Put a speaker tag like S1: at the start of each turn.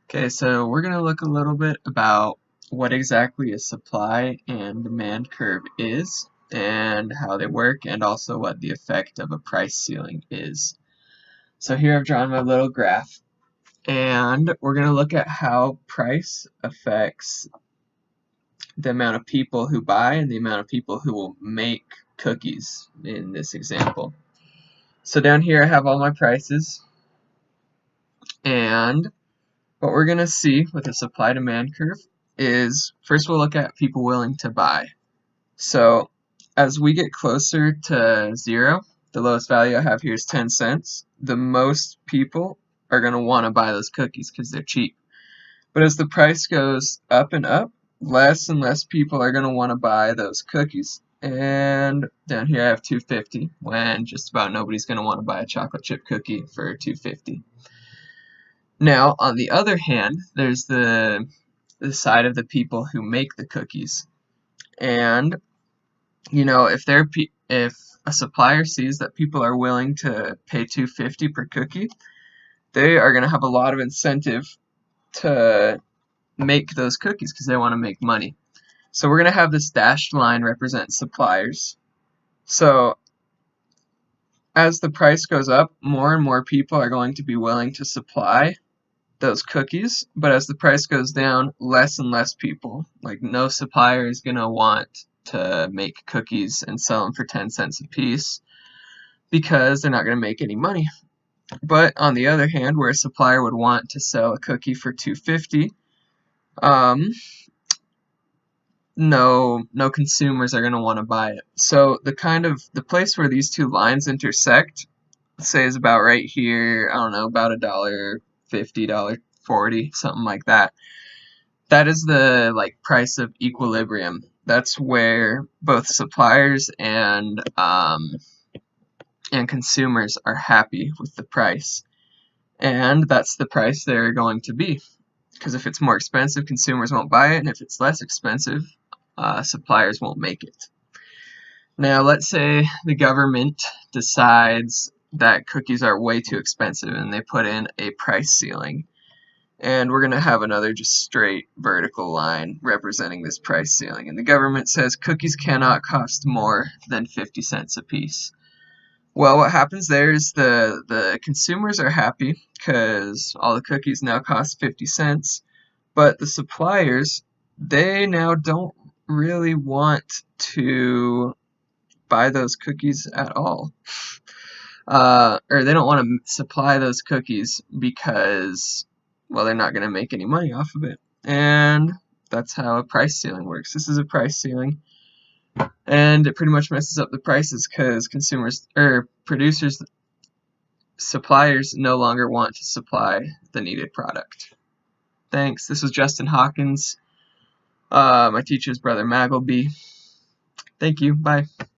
S1: Okay, so we're going to look a little bit about what exactly a supply and demand curve is and how they work, and also what the effect of a price ceiling is. So here I've drawn my little graph, and we're going to look at how price affects the amount of people who buy and the amount of people who will make cookies in this example. So down here I have all my prices, and what we're going to see with the supply demand curve is first we'll look at people willing to buy. So as we get closer to 0, the lowest value I have here is 10 cents. The most people are going to want to buy those cookies because they're cheap. But as the price goes up and up, less and less people are going to want to buy those cookies. And down here I have 250, when just about nobody's going to want to buy a chocolate chip cookie for 250. Now, on the other hand, there's the side of the people who make the cookies. And if a supplier sees that people are willing to pay $2.50 per cookie, they are going to have a lot of incentive to make those cookies because they want to make money. So we're going to have this dashed line represent suppliers. So as the price goes up, more and more people are going to be willing to supply those cookies, but as the price goes down, less and less people, like no supplier is going to want to make cookies and sell them for 10 cents a piece because they're not going to make any money. But on the other hand, where a supplier would want to sell a cookie for $2.50, no consumers are going to want to buy it. So the place where these two lines intersect, let's say, is about right here. I don't know, about $1.50, $1.40, something like that. That is the price of equilibrium. That's where both suppliers and consumers are happy with the price, and that's the price they're going to be. Because if it's more expensive, consumers won't buy it, and if it's less expensive, suppliers won't make it. Now, let's say the government decides that cookies are way too expensive and they put in a price ceiling. And we're going to have another just straight vertical line representing this price ceiling. And the government says cookies cannot cost more than 50 cents a piece. Well, what happens there is the consumers are happy because all the cookies now cost 50 cents. But the suppliers, they now don't really want to buy those cookies at all. Or they don't want to supply those cookies because, well, they're not going to make any money off of it. And that's how a price ceiling works. This is a price ceiling, and it pretty much messes up the prices because suppliers no longer want to supply the needed product. Thanks. This was Justin Hawkins, my teacher's brother Magleby. Thank you. Bye.